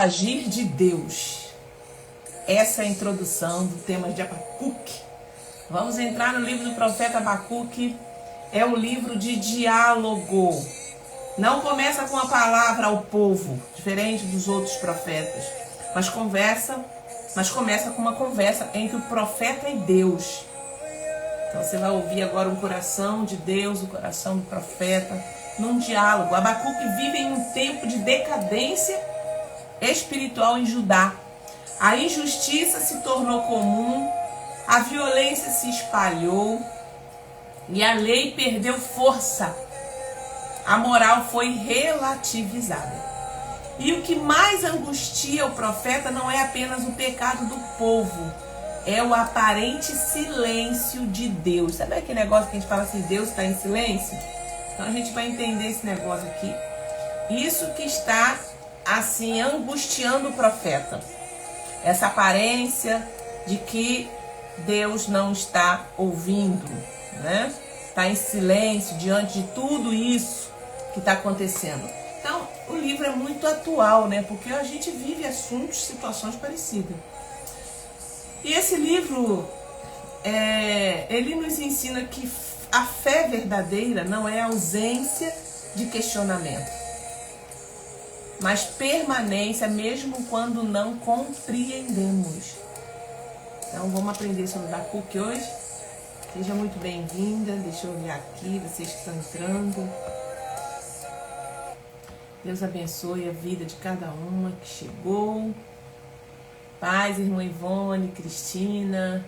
Agir de Deus. Essa é a introdução do tema de Abacuque. Vamos entrar no livro do profeta Abacuque. É um livro de diálogo. Não começa com a palavra ao povo, diferente dos outros profetas, mas começa com uma conversa entre o profeta e Deus. Então você vai ouvir agora o coração de Deus, o coração do profeta, num diálogo. Abacuque vive em um tempo de decadência espiritual em Judá. A injustiça se tornou comum, a violência se espalhou e a lei perdeu força. A moral foi relativizada. E o que mais angustia o profeta não é apenas o pecado do povo, é o aparente silêncio de Deus. Sabe aquele negócio que a gente fala assim, Deus está em silêncio? Então a gente vai entender esse negócio aqui. Isso que está assim angustiando o profeta. Essa aparência de que Deus não está ouvindo, né? Está em silêncio diante de tudo isso que está acontecendo. Então, o livro é muito atual, né? Porque a gente vive assuntos, situações parecidas. E esse livro, ele nos ensina que a fé verdadeira não é ausência de questionamento, mas permanência mesmo quando não compreendemos. Então vamos aprender sobre Abacuque hoje. Seja muito bem-vinda. Deixa eu olhar aqui, vocês que estão entrando. Deus abençoe a vida de cada uma que chegou. Paz, irmã Ivone, Cristina,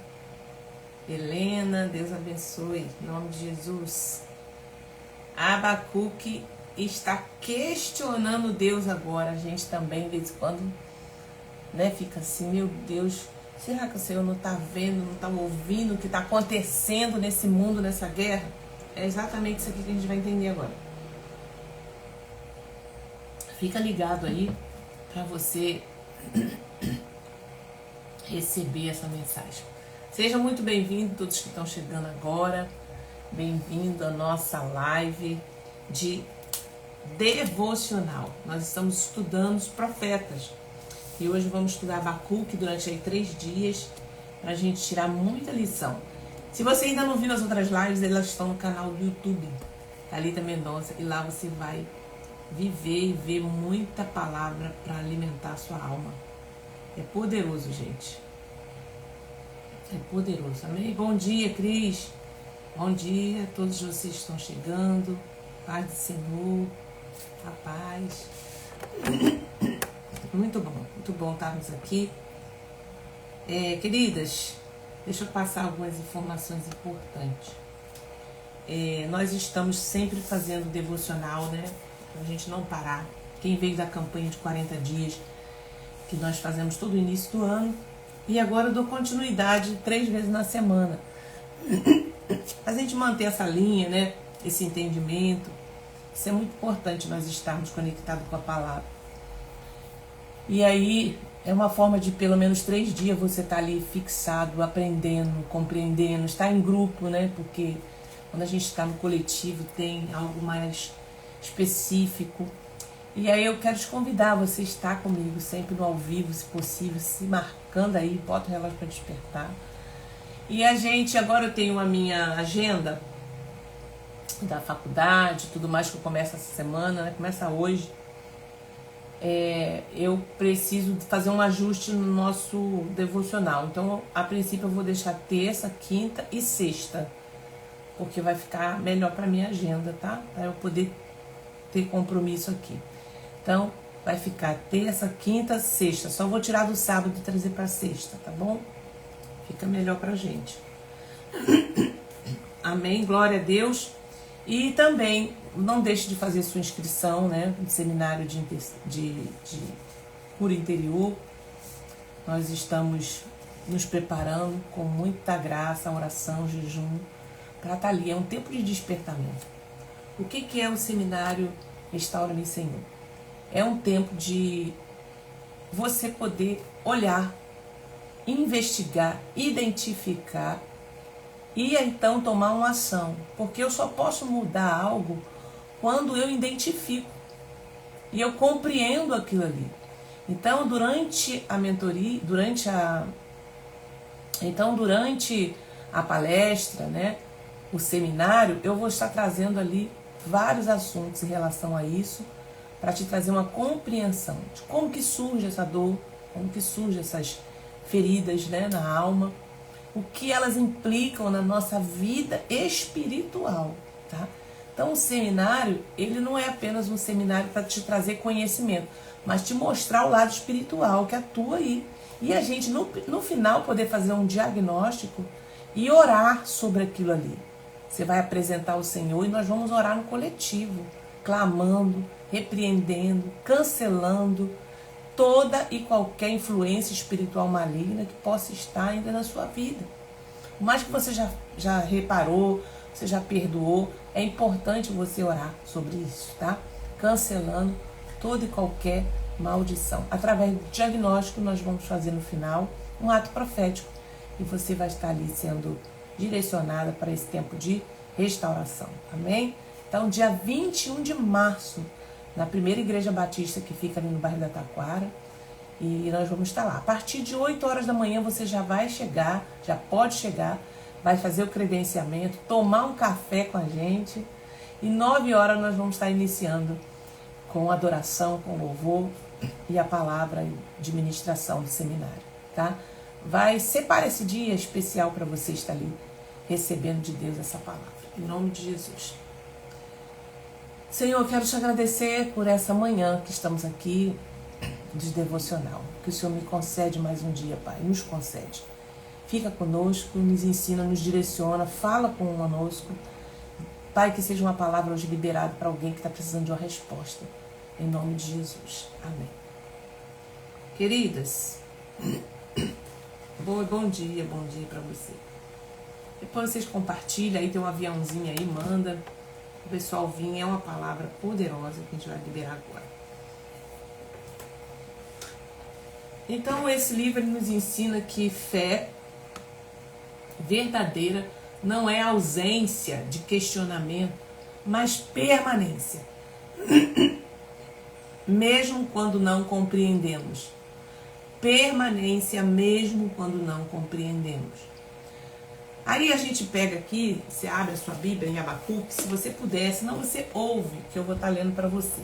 Helena, Deus abençoe, em nome de Jesus. Abacuque está questionando Deus agora. A gente também, de vez em quando, né, fica assim, meu Deus, será que o Senhor não está vendo, não está ouvindo o que está acontecendo nesse mundo, nessa guerra? É exatamente isso aqui que a gente vai entender agora. Fica ligado aí para você receber essa mensagem. Sejam muito bem-vindos todos que estão chegando agora. Bem-vindo à nossa live de devocional. Nós estamos estudando os profetas e hoje vamos estudar Abacuque durante aí 3 dias para a gente tirar muita lição. Se você ainda não viu as outras lives, elas estão no canal do YouTube Thalita Mendonça, e lá você vai viver e ver muita palavra para alimentar a sua alma. É poderoso, gente. É poderoso. Amém? Bom dia, Cris. Bom dia, todos vocês estão chegando. Paz do Senhor. A paz. Muito bom estarmos aqui. Queridas, deixa eu passar algumas informações importantes. Nós estamos sempre fazendo devocional, né? Pra gente não parar. Quem veio da campanha de 40 dias, que nós fazemos todo o início do ano, e agora eu dou continuidade 3 vezes na semana. A gente manter essa linha, né? Esse entendimento. Isso é muito importante, nós estarmos conectados com a palavra. E aí, é uma forma de pelo menos 3 dias você estar ali fixado, aprendendo, compreendendo, estar em grupo, né? Porque quando a gente está no coletivo tem algo mais específico. E aí eu quero te convidar, você estar comigo sempre no ao vivo, se possível, se marcando aí, bota o relógio para despertar. E a gente, agora eu tenho a minha agenda da faculdade, tudo mais que eu começo essa semana, né? Começa hoje. Eu preciso fazer um ajuste no nosso devocional. Então, a princípio, eu vou deixar terça, quinta e sexta, porque vai ficar melhor para minha agenda, tá? Para eu poder ter compromisso aqui. Então, vai ficar terça, quinta, sexta. Só vou tirar do sábado e trazer para sexta, tá bom? Fica melhor pra gente. Amém? Glória a Deus. E também, não deixe de fazer sua inscrição, né? No seminário de cura interior. Nós estamos nos preparando com muita graça, oração, jejum, para estar ali. É um tempo de despertamento. O que é o seminário Restaura-me, Senhor? É um tempo de você poder olhar, investigar, identificar e então tomar uma ação. Porque eu só posso mudar algo quando eu identifico e eu compreendo aquilo ali. Então, durante a mentoria, durante a palestra, né, o seminário, eu vou estar trazendo ali vários assuntos em relação a isso, para te trazer uma compreensão de como que surge essa dor, como que surgem essas feridas, né, na alma, o que elas implicam na nossa vida espiritual, tá? Então o seminário, ele não é apenas um seminário para te trazer conhecimento, mas te mostrar o lado espiritual que atua aí. E a gente, no final, poder fazer um diagnóstico e orar sobre aquilo ali. Você vai apresentar ao Senhor e nós vamos orar no coletivo, clamando, repreendendo, cancelando toda e qualquer influência espiritual maligna que possa estar ainda na sua vida. Por mais que você já reparou, você já perdoou, é importante você orar sobre isso, tá? Cancelando toda e qualquer maldição. Através do diagnóstico, nós vamos fazer no final um ato profético e você vai estar ali sendo direcionada para esse tempo de restauração, amém? Então, dia 21 de março, na primeira igreja batista que fica ali no bairro da Taquara, e nós vamos estar lá. A partir de 8 horas da manhã você já vai chegar, já pode chegar, vai fazer o credenciamento, tomar um café com a gente, e 9 horas nós vamos estar iniciando com adoração, com louvor e a palavra de ministração do seminário, tá? Separe esse dia especial para você estar ali recebendo de Deus essa palavra, em nome de Jesus. Senhor, eu quero te agradecer por essa manhã que estamos aqui de devocional. Que o Senhor me concede mais um dia, Pai. Nos concede. Fica conosco, nos ensina, nos direciona, fala conosco. Pai, que seja uma palavra hoje liberada para alguém que está precisando de uma resposta. Em nome de Jesus. Amém. Queridas, bom dia para você. Depois vocês compartilham, aí tem um aviãozinho aí, manda. O pessoal vir, é uma palavra poderosa que a gente vai liberar agora. Então, esse livro nos ensina que fé verdadeira não é ausência de questionamento, mas permanência. Mesmo quando não compreendemos. Permanência mesmo quando não compreendemos. Aí a gente pega aqui, você abre a sua Bíblia em Abacuque, se você puder, senão você ouve, que eu vou estar lendo para você.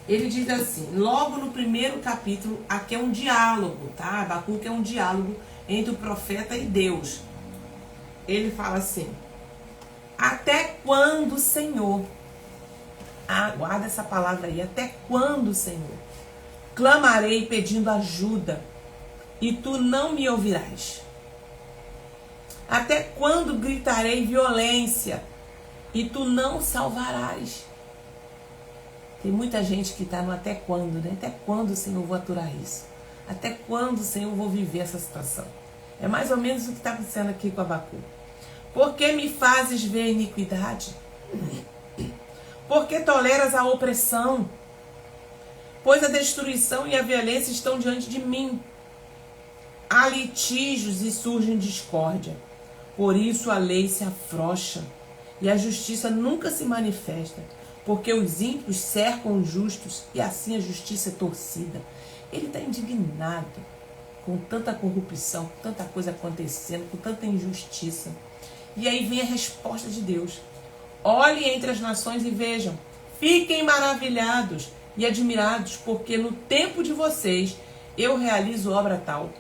Ele diz assim, logo no primeiro capítulo, aqui é um diálogo, tá? Abacuque é um diálogo entre o profeta e Deus. Ele fala assim, até quando, Senhor? Guarda essa palavra aí, até quando, Senhor? Clamarei pedindo ajuda, e tu não me ouvirás. Até quando gritarei violência e tu não salvarás? Tem muita gente que está no até quando, né? Até quando, Senhor, eu vou aturar isso? Até quando, Senhor, eu vou viver essa situação? É mais ou menos o que está acontecendo aqui com Abacuque. Por que me fazes ver a iniquidade? Por que toleras a opressão? Pois a destruição e a violência estão diante de mim. Há litígios e surge discórdia. Por isso a lei se afrouxa e a justiça nunca se manifesta, porque os ímpios cercam os justos e assim a justiça é torcida. Ele está indignado com tanta corrupção, com tanta coisa acontecendo, com tanta injustiça. E aí vem a resposta de Deus. Olhem entre as nações e vejam, fiquem maravilhados e admirados, porque no tempo de vocês eu realizo obra tal,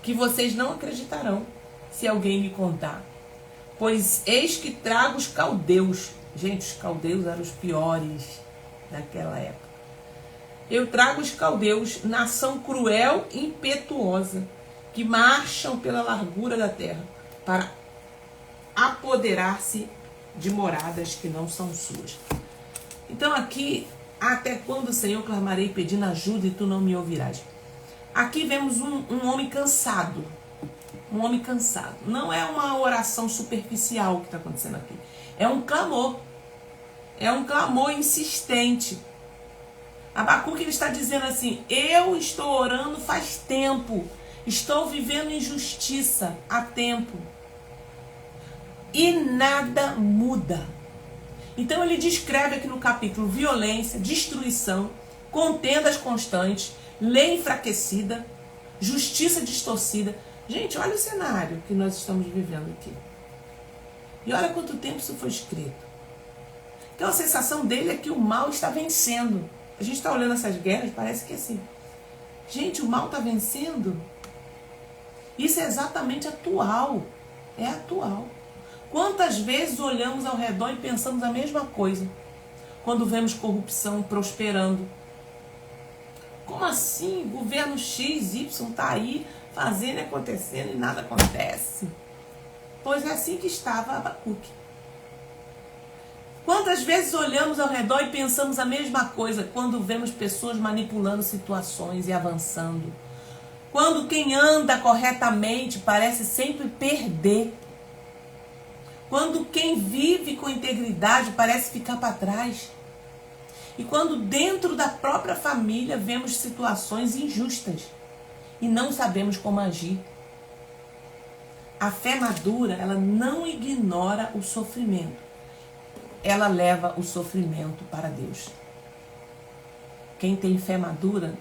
que vocês não acreditarão se alguém me contar. Pois eis que trago os caldeus. Gente, os caldeus eram os piores naquela época. Eu trago os caldeus, nação cruel e impetuosa, que marcham pela largura da terra, para apoderar-se de moradas que não são suas. Então aqui, até quando, Senhor, clamarei pedindo ajuda e tu não me ouvirás? Aqui vemos um homem cansado. Um homem cansado. Não é uma oração superficial que está acontecendo aqui. É um clamor. É um clamor insistente. Abacuque ele está dizendo assim, eu estou orando faz tempo. Estou vivendo injustiça há tempo. E nada muda. Então ele descreve aqui no capítulo violência, destruição, contendas constantes, lei enfraquecida, justiça distorcida. Gente, olha o cenário que nós estamos vivendo aqui. E olha quanto tempo isso foi escrito. Então a sensação dele é que o mal está vencendo. A gente está olhando essas guerras, parece que é assim. Gente, o mal está vencendo. Isso é exatamente atual. É atual. Quantas vezes olhamos ao redor e pensamos a mesma coisa quando vemos corrupção prosperando? Como assim? O governo X, Y está aí fazendo e acontecendo e nada acontece. Pois é assim que estava Abacuque. Quantas vezes olhamos ao redor e pensamos a mesma coisa quando vemos pessoas manipulando situações e avançando? Quando quem anda corretamente parece sempre perder. Quando quem vive com integridade parece ficar para trás. E quando dentro da própria família vemos situações injustas e não sabemos como agir. A fé madura, ela não ignora o sofrimento. Ela leva o sofrimento para Deus. Quem tem fé madura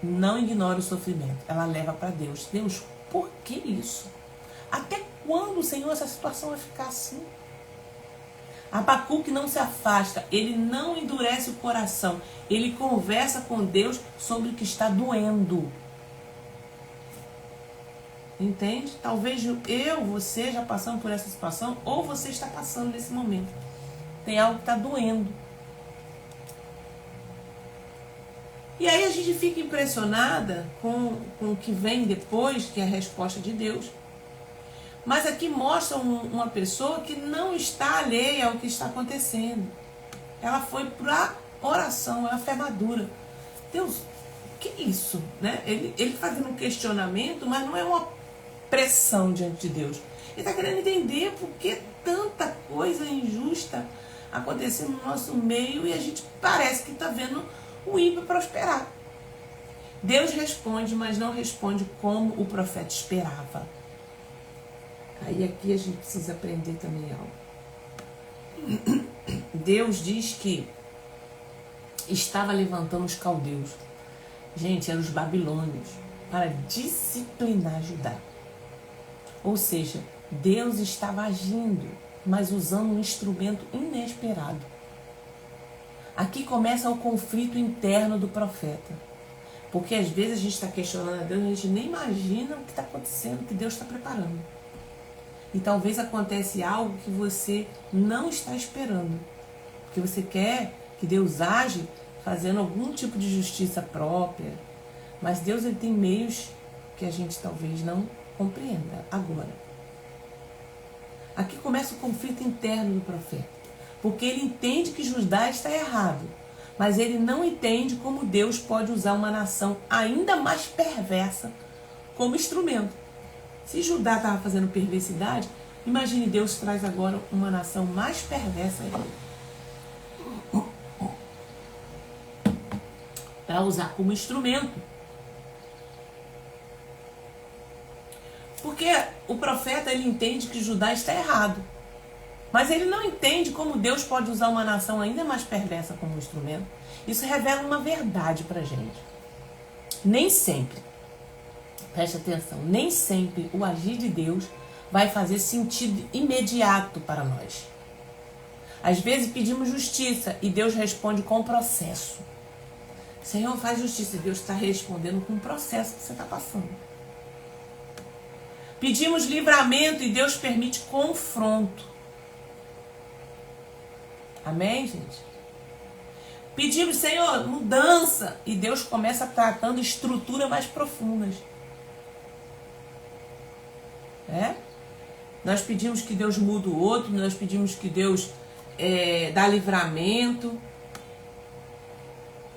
não ignora o sofrimento. Ela leva para Deus. Deus, por que isso? Até quando, Senhor, essa situação vai ficar assim? Abacuque não se afasta. Ele não endurece o coração. Ele conversa com Deus sobre o que está doendo. Entende? Talvez você já passando por essa situação, ou você está passando nesse momento. Tem algo que está doendo. E aí a gente fica impressionada com o que vem depois, que é a resposta de Deus. Mas aqui mostra uma pessoa que não está alheia ao que está acontecendo. Ela foi para oração, é a fé madura. Deus, o que é isso? Né? Ele fazendo um questionamento, mas não é uma pressão diante de Deus. Ele está querendo entender por que tanta coisa injusta acontecendo no nosso meio e a gente parece que está vendo o ímpio prosperar. Deus responde, mas não responde como o profeta esperava. Aí aqui a gente precisa aprender também algo. Deus diz que estava levantando os caldeus. Gente, eram os babilônios, para disciplinar Judá. Ou seja, Deus estava agindo, mas usando um instrumento inesperado. Aqui começa o conflito interno do profeta. Porque às vezes a gente está questionando a Deus, a gente nem imagina o que está acontecendo, o que Deus está preparando. E talvez acontece algo que você não está esperando. Porque você quer que Deus age fazendo algum tipo de justiça própria. Mas Deus, ele tem meios que a gente talvez não compreenda agora. Aqui começa o conflito interno do profeta. Porque ele entende que Judá está errado. Mas ele não entende como Deus pode usar uma nação ainda mais perversa como instrumento. Se Judá estava fazendo perversidade, imagine Deus traz agora uma nação mais perversa ainda. Para usar como instrumento. Porque o profeta, ele entende que Judá está errado. Mas ele não entende como Deus pode usar uma nação ainda mais perversa como instrumento. Isso revela uma verdade para a gente. Nem sempre, preste atenção, nem sempre o agir de Deus vai fazer sentido imediato para nós. Às vezes pedimos justiça e Deus responde com processo. Senhor, faz justiça. E Deus está respondendo com o processo que você está passando. Pedimos livramento e Deus permite confronto. Amém, gente? Pedimos, Senhor, mudança. E Deus começa tratando estruturas mais profundas. Nós pedimos que Deus mude o outro. Nós pedimos que Deus dá livramento.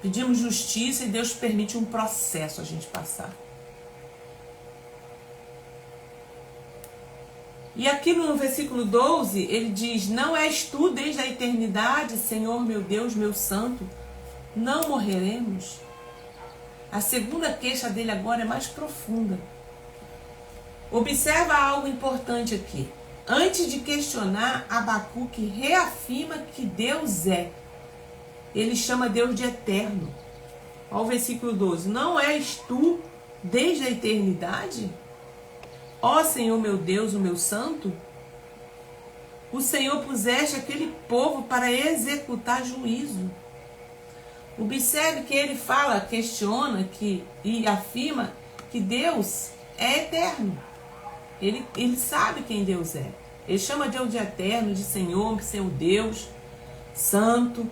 Pedimos justiça e Deus permite um processo a gente passar. E aqui no versículo 12, ele diz: não és tu desde a eternidade, Senhor meu Deus, meu santo, não morreremos? A segunda queixa dele agora é mais profunda. Observa algo importante aqui. Antes de questionar, Abacuque reafirma que Deus é. Ele chama Deus de eterno. Olha o versículo 12. Não és tu desde a eternidade? Ó Senhor meu Deus, o meu santo? O Senhor puseste aquele povo para executar juízo. Observe que ele fala, questiona e afirma que Deus é eterno. Ele sabe quem Deus é. Ele chama Deus de eterno, de Senhor, seu Deus, santo.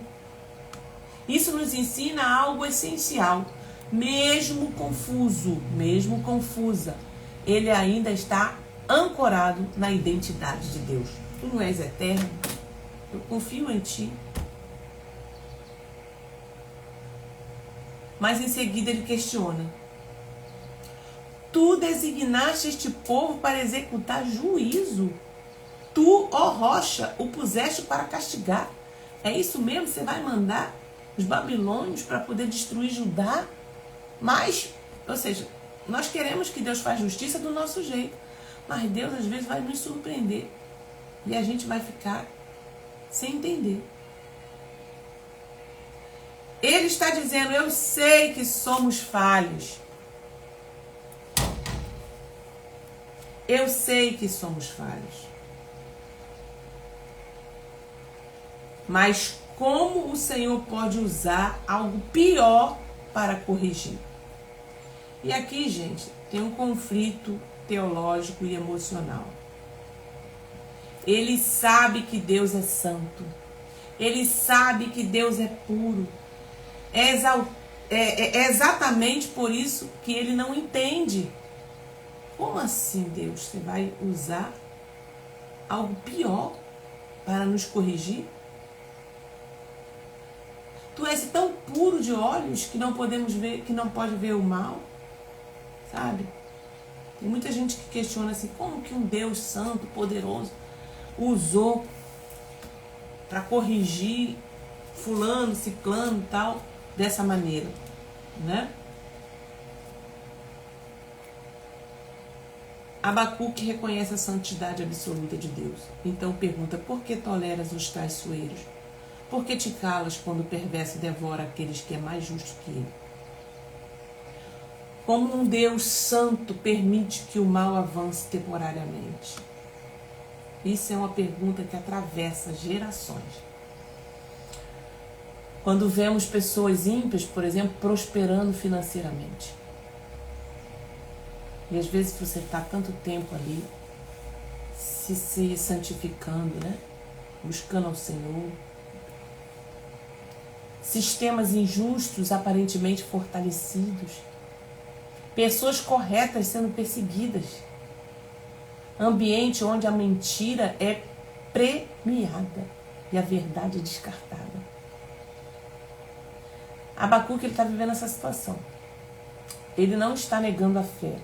Isso nos ensina algo essencial. Mesmo confuso, mesmo confusa, ele ainda está ancorado na identidade de Deus. Tu não és eterno? Eu confio em ti. Mas em seguida ele questiona. Tu designaste este povo para executar juízo. Tu, ó rocha, o puseste para castigar. É isso mesmo? Você vai mandar os babilônios para poder destruir Judá? Mas, ou seja, nós queremos que Deus faça justiça do nosso jeito. Mas Deus às vezes vai nos surpreender. E a gente vai ficar sem entender. Ele está dizendo, eu sei que somos falhos. Eu sei que somos falhos. Mas como o Senhor pode usar algo pior para corrigir? E aqui, gente, tem um conflito teológico e emocional. Ele sabe que Deus é santo. Ele sabe que Deus é puro. É exatamente por isso que ele não entende. Como assim, Deus? Você vai usar algo pior para nos corrigir? Tu és tão puro de olhos que não podemos ver, que não pode ver o mal, sabe? Tem muita gente que questiona assim, como que um Deus santo, poderoso, usou para corrigir fulano, ciclano e tal, dessa maneira, né? Abacuque reconhece a santidade absoluta de Deus. Então pergunta, por que toleras os traiçoeiros? Por que te calas quando o perverso devora aqueles que é mais justo que ele? Como um Deus santo permite que o mal avance temporariamente? Isso é uma pergunta que atravessa gerações. Quando vemos pessoas ímpias, por exemplo, prosperando financeiramente. E às vezes você está tanto tempo ali, se santificando, né? Buscando ao Senhor. Sistemas injustos aparentemente fortalecidos. Pessoas corretas sendo perseguidas. Ambiente onde a mentira é premiada e a verdade é descartada. Abacuque está vivendo essa situação. Ele não está negando a fé.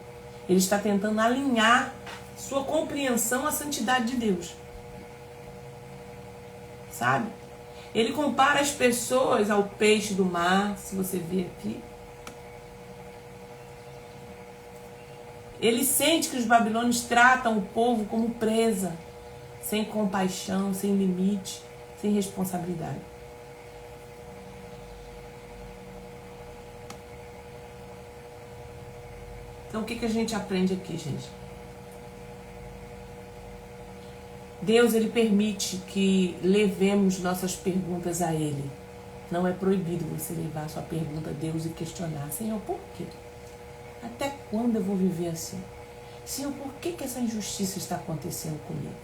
Ele está tentando alinhar sua compreensão à santidade de Deus. Sabe? Ele compara as pessoas ao peixe do mar, se você ver aqui. Ele sente que os babilônios tratam o povo como presa, sem compaixão, sem limite, sem responsabilidade. Então, o que a gente aprende aqui, gente? Deus, ele permite que levemos nossas perguntas a Ele. Não é proibido você levar a sua pergunta a Deus e questionar. Senhor, por quê? Até quando eu vou viver assim? Senhor, por que essa injustiça está acontecendo comigo?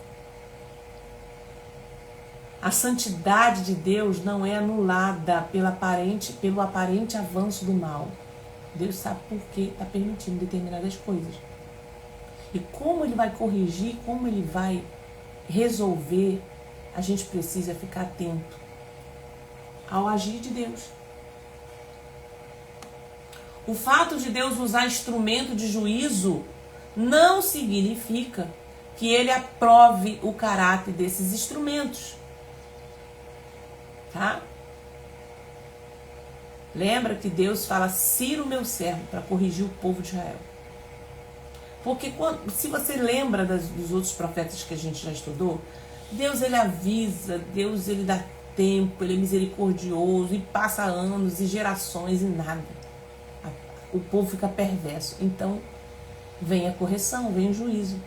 A santidade de Deus não é anulada pelo aparente avanço do mal. Deus sabe por que está permitindo determinadas coisas. E como Ele vai corrigir, como Ele vai resolver, a gente precisa ficar atento ao agir de Deus. O fato de Deus usar instrumento de juízo não significa que Ele aprove o caráter desses instrumentos. Tá? Lembra que Deus fala, Ciro meu servo, para corrigir o povo de Israel. Porque se você lembra dos outros profetas que a gente já estudou, Deus ele avisa, Deus ele dá tempo, ele é misericordioso e passa anos e gerações e nada. o povo fica perverso. Então, vem a correção, vem o juízo.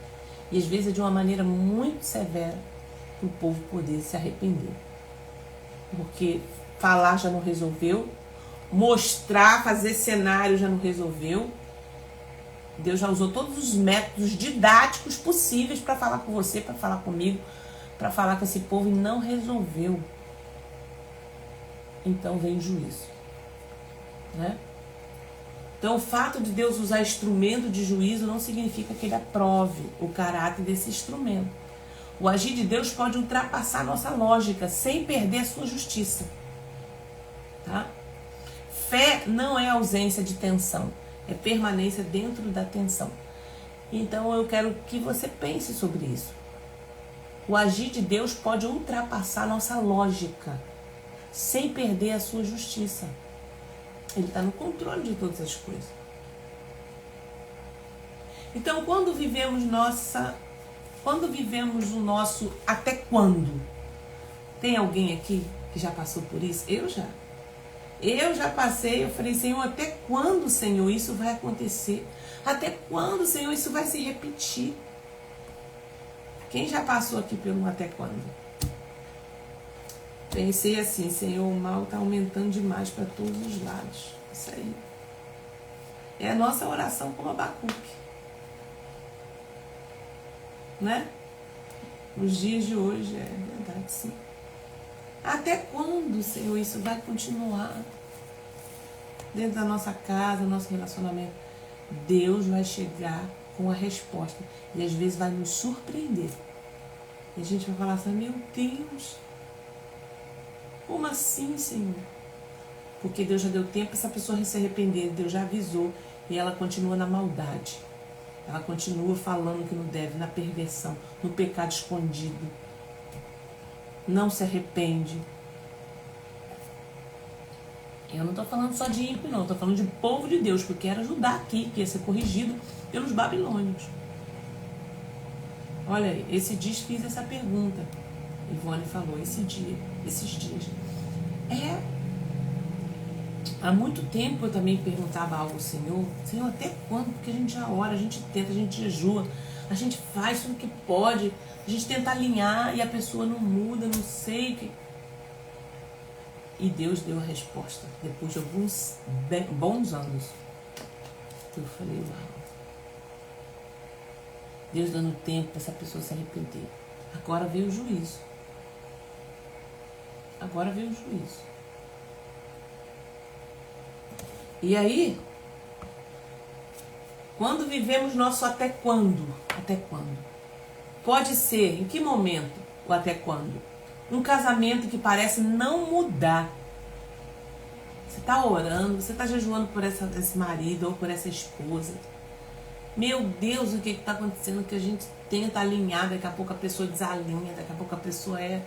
E às vezes é de uma maneira muito severa para o povo poder se arrepender. Porque falar já não resolveu, mostrar, fazer cenário já não resolveu. Deus já usou todos os métodos didáticos possíveis para falar com você, para falar comigo, para falar com esse povo e não resolveu. Então vem o juízo, né? Então o fato de Deus usar instrumento de juízo não significa que ele aprove o caráter desse instrumento. O agir de Deus pode ultrapassar a nossa lógica sem perder a sua justiça, tá? Fé não é ausência de tensão, é permanência dentro da tensão. Então eu quero que você pense sobre isso. O agir de Deus pode ultrapassar a nossa lógica sem perder a sua justiça. Ele está no controle de todas as coisas. Então, quando vivemos o nosso até quando? Tem alguém aqui que já passou por isso? Eu já passei, eu falei, Senhor, até quando, Senhor, isso vai acontecer? Até quando, Senhor, isso vai se repetir? Quem já passou aqui pelo até quando? Pensei assim, Senhor, o mal está aumentando demais para todos os lados. Isso aí. É a nossa oração como Abacuque. Né? Os dias de hoje, é verdade, sim. Até quando, Senhor, isso vai continuar? Dentro da nossa casa, nosso relacionamento. Deus vai chegar com a resposta. E às vezes vai nos surpreender. E a gente vai falar assim, meu Deus, como assim, Senhor? Porque Deus já deu tempo para essa pessoa se arrepender. Deus já avisou. E ela continua na maldade. Ela continua falando que não deve, na perversão, no pecado escondido. Não se arrepende. Eu não estou falando só de ímpio, não. Estou falando de povo de Deus, porque era Judá aqui, que ia ser corrigido pelos babilônios. Olha aí, esse dia fiz essa pergunta. Ivone falou, esses dias. Há muito tempo eu também perguntava algo ao Senhor. Senhor, até quando? Porque a gente já ora, a gente tenta, a gente jejua, a gente faz tudo que pode, a gente tenta alinhar e a pessoa não muda, não sei o que. E Deus deu a resposta depois de alguns bons anos. Eu falei, uau. Deus dando tempo para essa pessoa se arrepender. Agora veio o juízo. E aí, quando vivemos nosso até quando? Até quando? Pode ser, em que momento o até quando? Um casamento que parece não mudar. Você está orando, você está jejuando por esse marido ou por essa esposa. Meu Deus, o que está acontecendo? Que a gente tenta alinhar, daqui a pouco a pessoa desalinha, daqui a pouco a pessoa é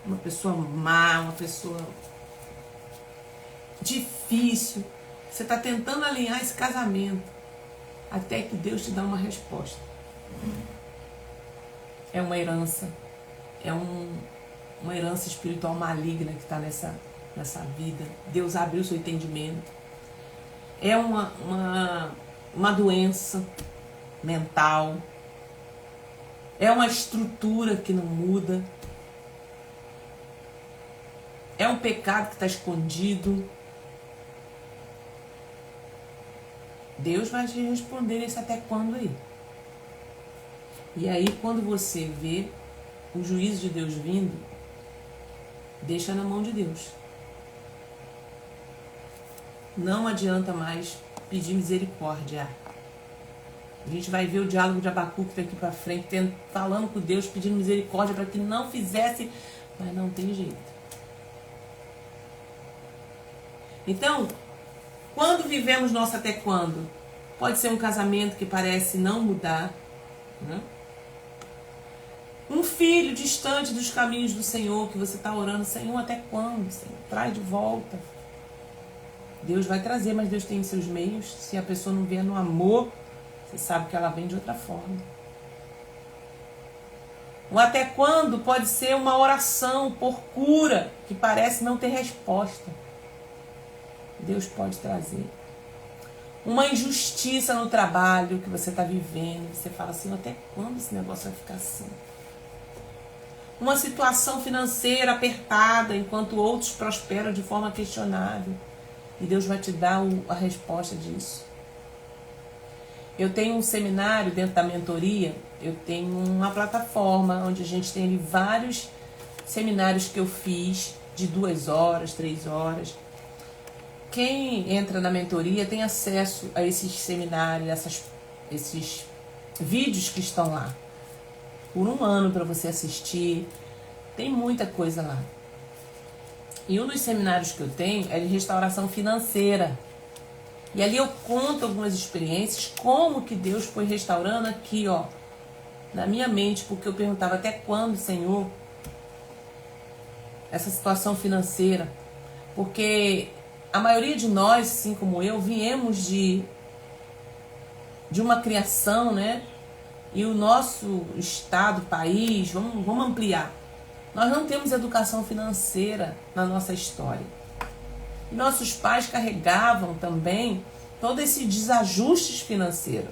uma pessoa má, uma pessoa difícil. Você está tentando alinhar esse casamento até que Deus te dá uma resposta. É uma herança. É uma herança espiritual maligna que está nessa vida. Deus abriu o seu entendimento. É uma doença mental. É uma estrutura que não muda. É um pecado que está escondido. Deus vai te responder isso até quando aí. E aí, quando você vê o juízo de Deus vindo, deixa na mão de Deus. Não adianta mais pedir misericórdia. A gente vai ver o diálogo de Abacuque daqui para frente, falando com Deus, pedindo misericórdia para que não fizesse, mas não tem jeito. Então, quando vivemos nosso até quando? Pode ser um casamento que parece não mudar, né? Um filho distante dos caminhos do Senhor, que você está orando, Senhor, até quando? Senhor, traz de volta. Deus vai trazer, mas Deus tem seus meios. Se a pessoa não vier no amor, você sabe que ela vem de outra forma. O até quando pode ser uma oração por cura, que parece não ter resposta. Deus pode trazer. uma injustiça no trabalho que você está vivendo. Você fala assim, até quando esse negócio vai ficar assim? Uma situação financeira apertada, enquanto outros prosperam de forma questionável. E Deus vai te dar a resposta disso. Eu tenho um seminário dentro da mentoria, eu tenho uma plataforma onde a gente tem ali vários seminários que eu fiz de 2 horas, 3 horas. Quem entra na mentoria tem acesso a esses seminários, esses vídeos que estão lá. Por 1 ano para você assistir. Tem muita coisa lá. E um dos seminários que eu tenho é de restauração financeira. E ali eu conto algumas experiências, como que Deus foi restaurando aqui, ó, na minha mente, porque eu perguntava até quando, Senhor, essa situação financeira. Porque a maioria de nós, assim como eu, viemos de uma criação, né? E o nosso estado, país, vamos ampliar. Nós não temos educação financeira na nossa história. E nossos pais carregavam também todos esses desajustes financeiros.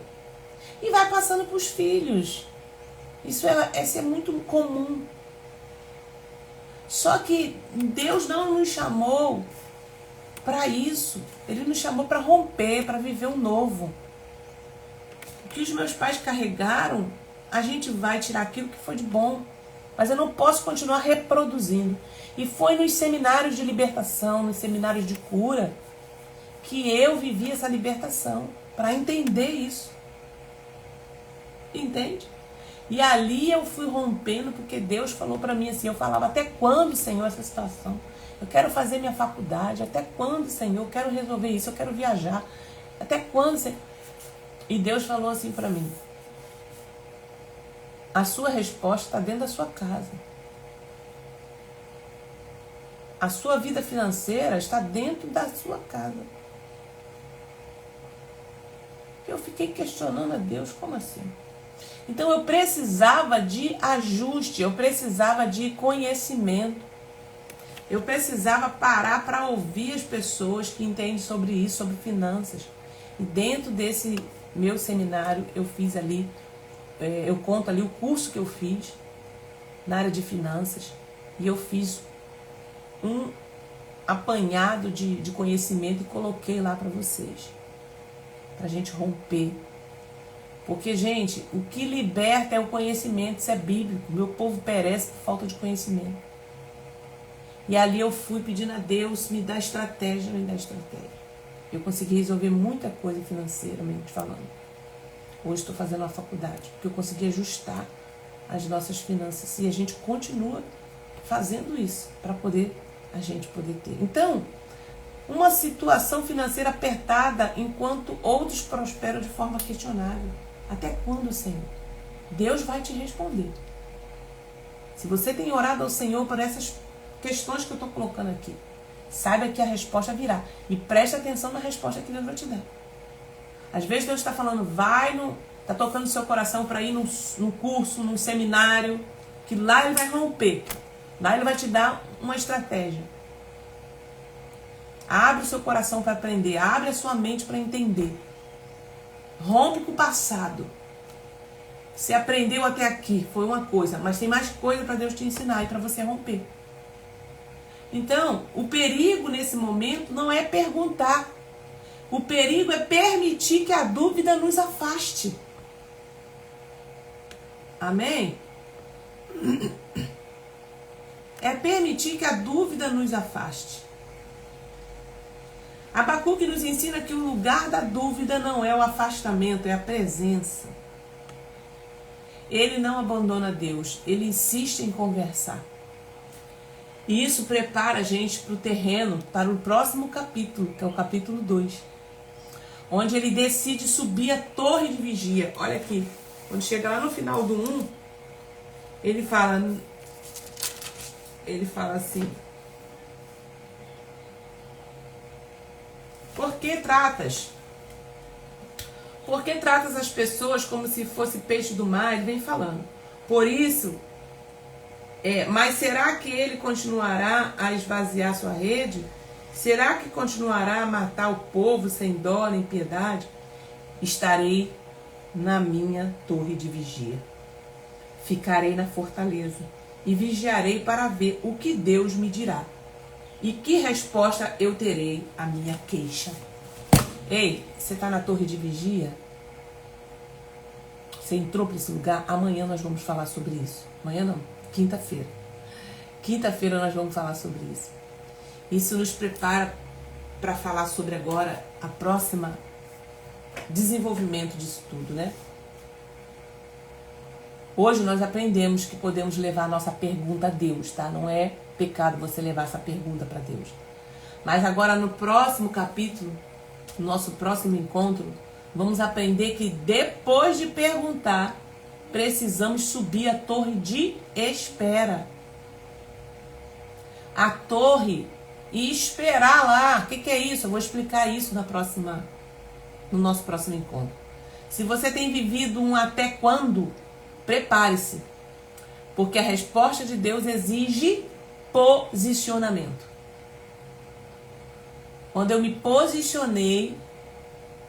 E vai passando para os filhos. Isso é muito comum. Só que Deus não nos chamou para isso. Ele nos chamou para romper, para viver o novo. O que os meus pais carregaram, a gente vai tirar aquilo que foi de bom. Mas eu não posso continuar reproduzindo. E foi nos seminários de libertação, nos seminários de cura, que eu vivi essa libertação. Para entender isso. Entende? E ali eu fui rompendo, porque Deus falou para mim assim, eu falava, até quando, Senhor, essa situação? Eu quero fazer minha faculdade, até quando, Senhor? Eu quero resolver isso, eu quero viajar. Até quando, Senhor? E Deus falou assim para mim, a sua resposta está dentro da sua casa. A sua vida financeira está dentro da sua casa. Eu fiquei questionando a Deus, como assim? Então eu precisava de ajuste, eu precisava de conhecimento. Eu precisava parar para ouvir as pessoas que entendem sobre isso, sobre finanças. E dentro desse meu seminário, eu fiz ali, eu conto ali o curso que eu fiz na área de finanças. E eu fiz um apanhado de conhecimento e coloquei lá para vocês. Para a gente romper. Porque, gente, o que liberta é o conhecimento, isso é bíblico. Meu povo perece por falta de conhecimento. E ali eu fui pedindo a Deus, me dá estratégia, me dá estratégia. Eu consegui resolver muita coisa financeiramente falando. Hoje estou fazendo uma faculdade, porque eu consegui ajustar as nossas finanças. E a gente continua fazendo isso, para a gente poder ter. Então, uma situação financeira apertada, enquanto outros prosperam de forma questionável. Até quando, Senhor? Deus vai te responder. Se você tem orado ao Senhor por essas questões que eu estou colocando aqui, saiba que a resposta virá. E preste atenção na resposta que Deus vai te dar. Às vezes Deus está falando, está tocando o seu coração para ir num curso, num seminário, que lá Ele vai romper. Lá Ele vai te dar uma estratégia. Abre o seu coração para aprender. Abre a sua mente para entender. Rompe com o passado. Você aprendeu até aqui, foi uma coisa, mas tem mais coisa para Deus te ensinar e para você romper. Então, o perigo nesse momento não é perguntar. O perigo é permitir que a dúvida nos afaste. Amém? É permitir que a dúvida nos afaste. Abacuque nos ensina que o lugar da dúvida não é o afastamento, é a presença. Ele não abandona Deus, ele insiste em conversar. E isso prepara a gente para o terreno, para o próximo capítulo, que é o capítulo 2. Onde ele decide subir a torre de vigia. Olha aqui, quando chega lá no final do 1, ele fala assim, Por que tratas as pessoas como se fosse peixe do mar? Ele vem falando. Por isso, mas será que ele continuará a esvaziar sua rede? Será que continuará a matar o povo sem dó nem piedade? Estarei na minha torre de vigia. Ficarei na fortaleza e vigiarei para ver o que Deus me dirá e que resposta eu terei à minha queixa. Ei, você está na torre de vigia? Você entrou para esse lugar? Amanhã nós vamos falar sobre isso. Amanhã não, quinta-feira. Quinta-feira nós vamos falar sobre isso. Isso nos prepara para falar sobre agora a próxima desenvolvimento disso tudo, né? Hoje nós aprendemos que podemos levar a nossa pergunta a Deus, tá? Não é pecado você levar essa pergunta para Deus. Mas agora no próximo capítulo, no nosso próximo encontro, vamos aprender que depois de perguntar, precisamos subir a torre de espera. A torre e esperar lá. O que é isso? Eu vou explicar isso no nosso próximo encontro. Se você tem vivido um até quando, prepare-se. Porque a resposta de Deus exige posicionamento. Quando eu me posicionei,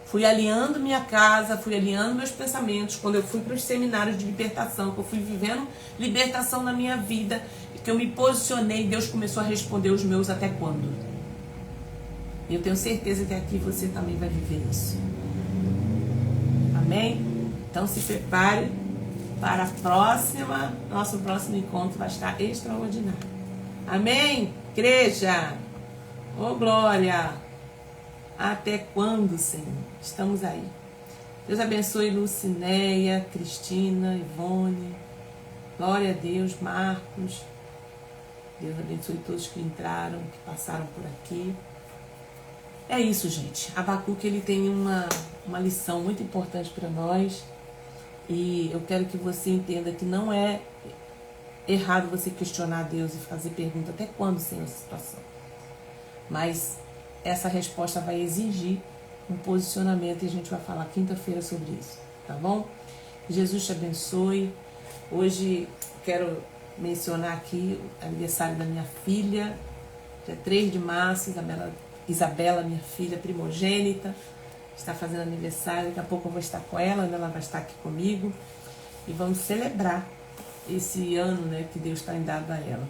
fui alinhando minha casa, fui alinhando meus pensamentos, quando eu fui para os seminários de libertação, que eu fui vivendo libertação na minha vida, que eu me posicionei, Deus começou a responder os meus até quando. E eu tenho certeza que aqui você também vai viver isso. Amém? Então se prepare para nosso próximo encontro vai estar extraordinário. Amém? Igreja! Ô glória! Até quando, Senhor? Estamos aí. Deus abençoe Lucinéia, Cristina, Ivone. Glória a Deus, Marcos. Deus abençoe todos que entraram, que passaram por aqui. É isso, gente. Abacuque, ele tem uma lição muito importante para nós. E eu quero que você entenda que não é errado você questionar Deus e fazer pergunta até quando, Senhor, essa situação. Mas essa resposta vai exigir um posicionamento e a gente vai falar quinta-feira sobre isso, tá bom? Jesus te abençoe. Hoje quero mencionar aqui o aniversário da minha filha, dia 3 de março, Isabela, minha filha primogênita, está fazendo aniversário. Daqui a pouco eu vou estar com ela vai estar aqui comigo e vamos celebrar esse ano, né, que Deus está dando a ela.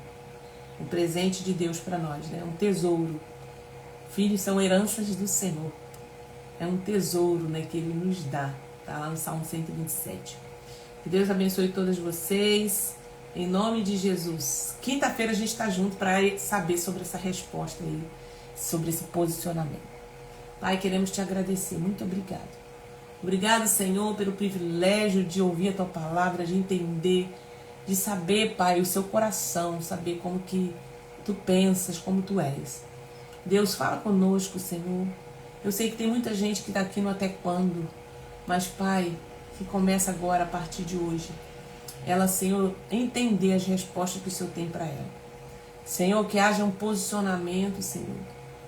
Um presente de Deus para nós, né? Um tesouro. Filhos são heranças do Senhor. É um tesouro, né, que Ele nos dá. Está lá no Salmo 127. Que Deus abençoe todas vocês. Em nome de Jesus. Quinta-feira a gente está junto para saber sobre essa resposta aí, sobre esse posicionamento. Pai, queremos te agradecer. Muito obrigado. Obrigado, Senhor, pelo privilégio de ouvir a tua palavra, de entender, de saber, Pai, o seu coração, saber como que tu pensas, como tu és. Deus, fala conosco, Senhor. Eu sei que tem muita gente que está aqui no até quando, mas, Pai, que começa agora, a partir de hoje, ela, Senhor, entender as respostas que o Senhor tem para ela. Senhor, que haja um posicionamento, Senhor,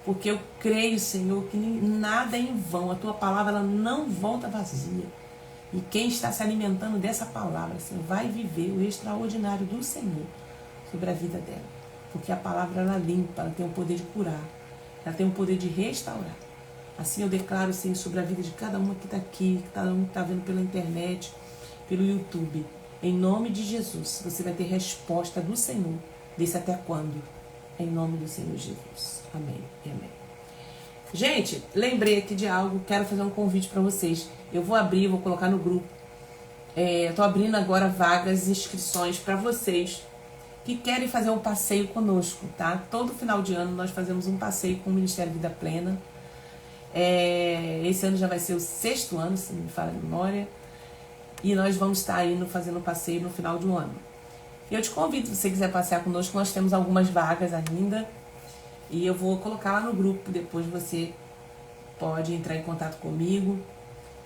porque eu creio, Senhor, que nada é em vão. A tua palavra, ela não volta vazia. E quem está se alimentando dessa palavra, Senhor, vai viver o extraordinário do Senhor sobre a vida dela. Porque a palavra, ela limpa, ela tem o poder de curar, ela tem o poder de restaurar. Assim eu declaro, Senhor, sobre a vida de cada uma que está aqui, cada um que está vendo pela internet, pelo YouTube. Em nome de Jesus, você vai ter resposta do Senhor, desse até quando. Em nome do Senhor Jesus. Amém e amém. Gente, lembrei aqui de algo, quero fazer um convite para vocês. Eu vou abrir, vou colocar no grupo. Estou abrindo agora vagas, inscrições para vocês que querem fazer um passeio conosco, tá? Todo final de ano nós fazemos um passeio com o Ministério Vida Plena. Esse ano já vai ser o 6º ano, se não me falha a memória. E nós vamos estar indo fazendo um passeio no final do ano. Eu te convido, se você quiser passear conosco, nós temos algumas vagas ainda. E eu vou colocar lá no grupo, depois você pode entrar em contato comigo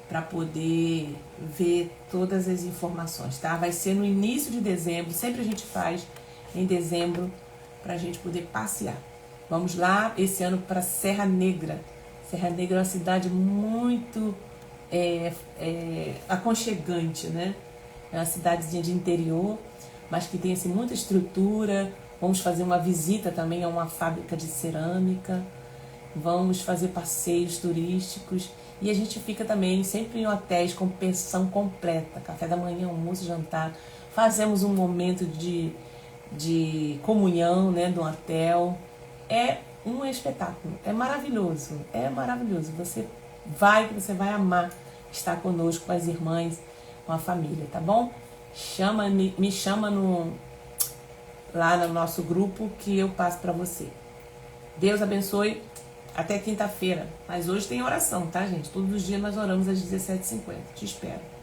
para poder ver todas as informações, tá? Vai ser no início de dezembro, sempre a gente faz em dezembro para a gente poder passear. Vamos lá, esse ano, para Serra Negra. Serra Negra é uma cidade muito aconchegante, né? É uma cidadezinha de interior, mas que tem assim, muita estrutura. Vamos fazer uma visita também a uma fábrica de cerâmica. vamos fazer passeios turísticos e a gente fica também sempre em hotéis com pensão completa, café da manhã, almoço, jantar. Fazemos um momento de comunhão, né, do hotel. É um espetáculo, é maravilhoso, é maravilhoso. Você vai amar estar conosco, com as irmãs, com a família, tá bom? Me chama lá no nosso grupo que eu passo para você. Deus abençoe. Até quinta-feira. Mas hoje tem oração, tá, gente? Todos os dias nós oramos às 17h50. Te espero.